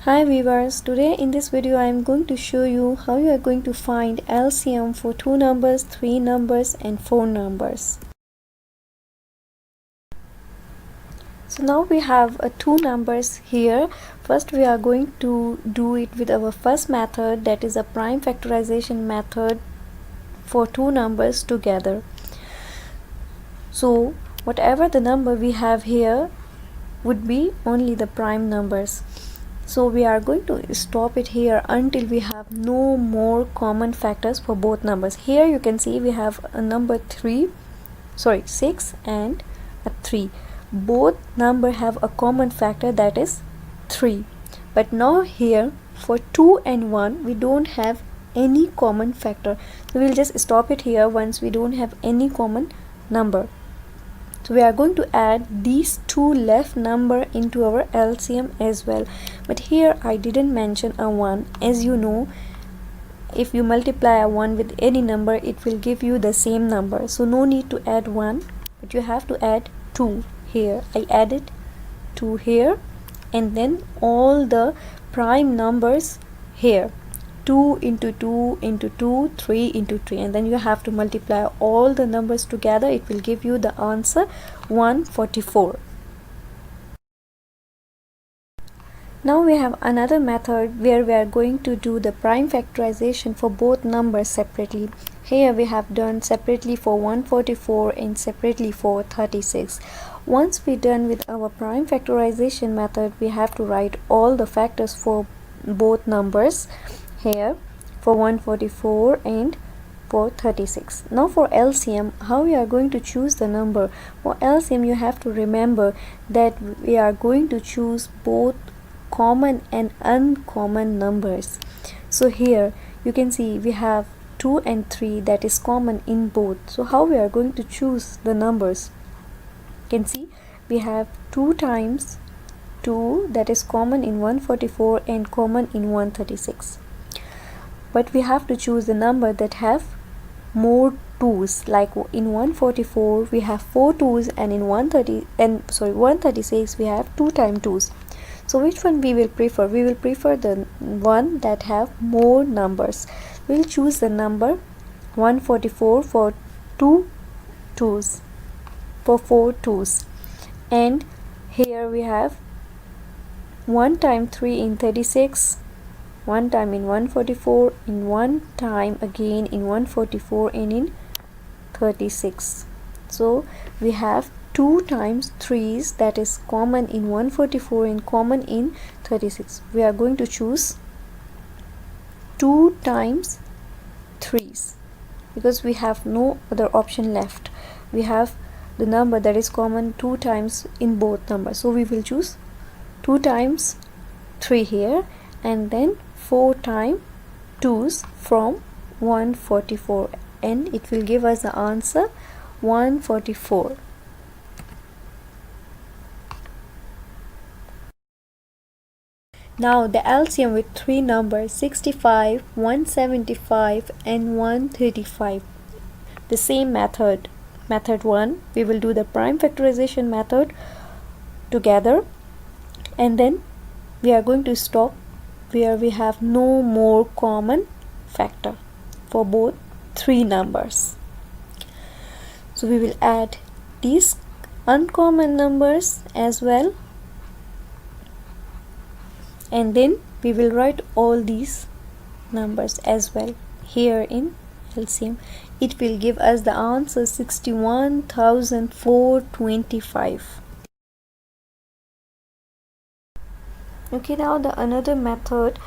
Hi viewers, today in this video I am going to show you how you are going to find LCM for 2 numbers, 3 numbers and 4 numbers. So now we have 2 numbers here. First we are going to do it with our first method, that is a prime factorization method for 2 numbers together. So whatever the number we have here would be only the prime numbers. So we are going to stop it here until we have no more common factors for both numbers. Here you can see we have a number 6 and a 3. Both number have a common factor, that is 3. But now here for 2 and 1 we don't have any common factor. So we'll just stop it here once we don't have any common number. So we are going to add these two left number into our LCM as well. But here I didn't mention a 1. As you know, if you multiply a 1 with any number, it will give you the same number. So no need to add 1, but you have to add 2 here. I added 2 here, and then all the prime numbers here. 2 into 2 into 2, 3 into 3, and then you have to multiply all the numbers together. It will give you the answer 144. Now we have another method where we are going to do the prime factorization for both numbers separately. Here we have done separately for 144 and separately for 36. Once we done with our prime factorization method, we have to write all the factors for both numbers here for 144 and for 36. Now for LCM, how we are going to choose the number? For LCM you have to remember that we are going to choose both common and uncommon numbers. So here you can see we have 2 and 3 that is common in both. So how we are going to choose the numbers? You can see we have 2 times 2 that is common in 144 and common in 136. But we have to choose the number that have more 2's. Like in 144 we have 4 2's, and in 136 we have 2 times 2's. So which one we will prefer? We will prefer the one that have more numbers. We will choose the number 144 for 2 2's, for 4 2's, and here we have 1 times 3 in 36, 1 time in 144, in 1 time again in 144 and in 36. So we have 2 times 3's that is common in 144 and common in 36. We are going to choose 2 times 3's because we have no other option left. We have the number that is common 2 times in both numbers. So we will choose 2 times 3 here, and then 4 times 2's from 144, and it will give us the answer 144. Now the LCM with 3 numbers 65, 175 and 135. The same method. Method 1, we will do the prime factorization method together, and then we are going to stop where we have no more common factor for both 3 numbers. So we will add these uncommon numbers as well, and then we will write all these numbers as well here in LCM. It will give us the answer 61,425. Okay, now the another method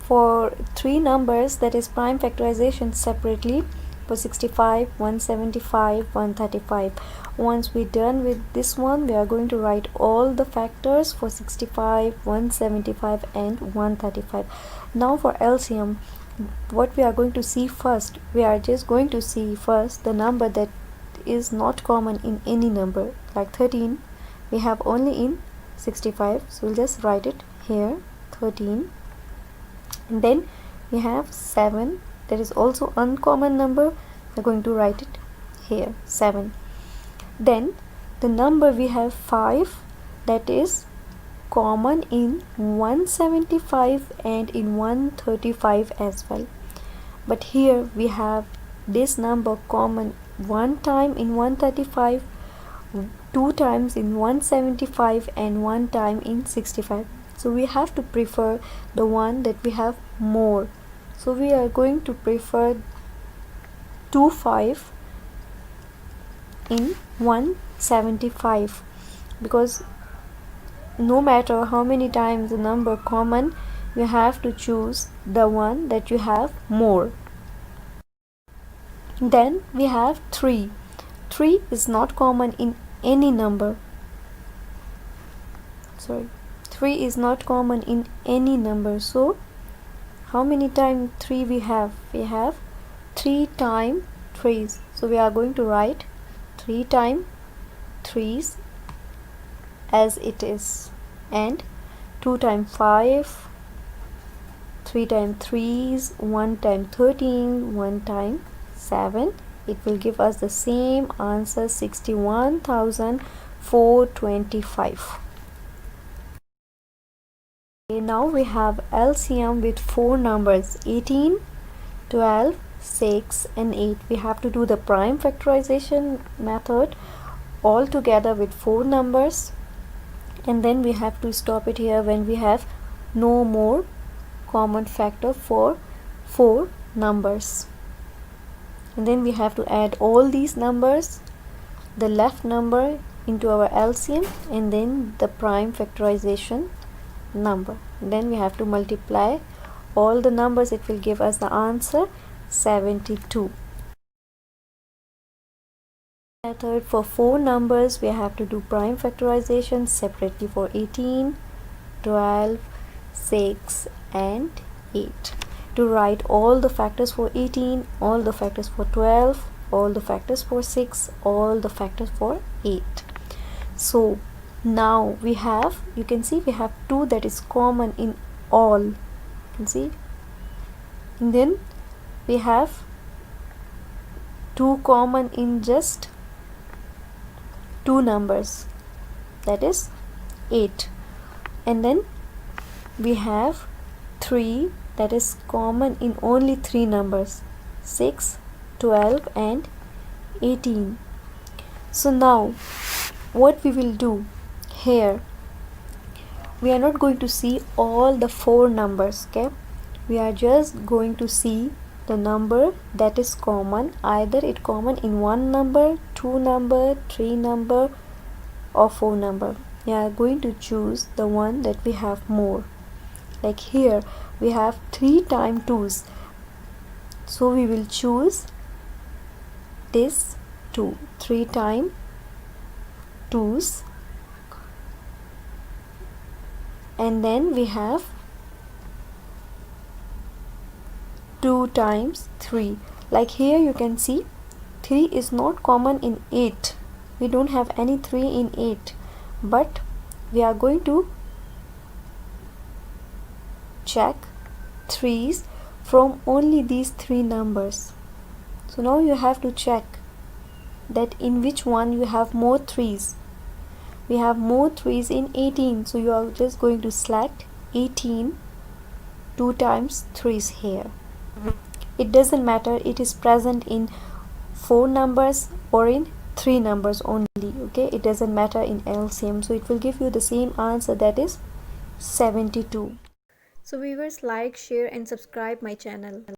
for 3 numbers, that is prime factorization separately for 65, 175, 135. Once we're done with this one, we are going to write all the factors for 65, 175 and 135. Now for LCM, what we are going to see first, we are just going to see first the number that is not common in any number. Like 13 we have only in 65, so we'll just write it here 13, and then we have 7 that is also uncommon number. We're going to write it here 7. Then the number we have 5 that is common in 175 and in 135 as well. But here we have this number common one time in 135, two times in 175 and one time in 65. So we have to prefer the one that we have more. So we are going to prefer 25 in 175, because no matter how many times the number common, you have to choose the one that you have more. Then we have 3. 3 is not common in any number. 3 is not common in any number. So how many times 3 we have? We have 3 times 3's. So we are going to write 3 times 3's as it is, and 2 times 5, 3 times 3's, 1 times 13, 1 times 7. It will give us the same answer, 61,425. Okay, now we have LCM with 4 numbers, 18, 12, 6 and 8. We have to do the prime factorization method all together with 4 numbers, and then we have to stop it here when we have no more common factor for 4 numbers. And then we have to add all these numbers, the left number, into our LCM, and then the prime factorization number. Then we have to multiply all the numbers. It will give us the answer 72. Method for 4 numbers, we have to do prime factorization separately for 18, 12, 6 and 8. To write all the factors for 18, all the factors for 12, all the factors for 6, all the factors for 8. So now we have, you can see we have 2 that is common in all, you can see, and then we have 2 common in just 2 numbers, that is 8, and then we have 3 that is common in only 3 numbers, 6, 12 and 18. So now what we will do here, we are not going to see all the 4 numbers, okay? We are just going to see the number that is common, either it common in 1 number, 2 number, 3 number or 4 number. We are going to choose the one that we have more. Like here we have 3 times 2's, so we will choose this 2, 3 times 2's, and then we have 2 times 3. Like here you can see 3 is not common in 8. We don't have any 3 in 8, but we are going to check 3's from only these 3 numbers. So now you have to check that in which one you have more 3's. We have more 3's in 18, so you are just going to select 18, 2 times 3's here. It doesn't matter, it is present in 4 numbers or in 3 numbers only, okay? It doesn't matter in LCM, so it will give you the same answer, that is 72. So viewers, like, share and subscribe my channel.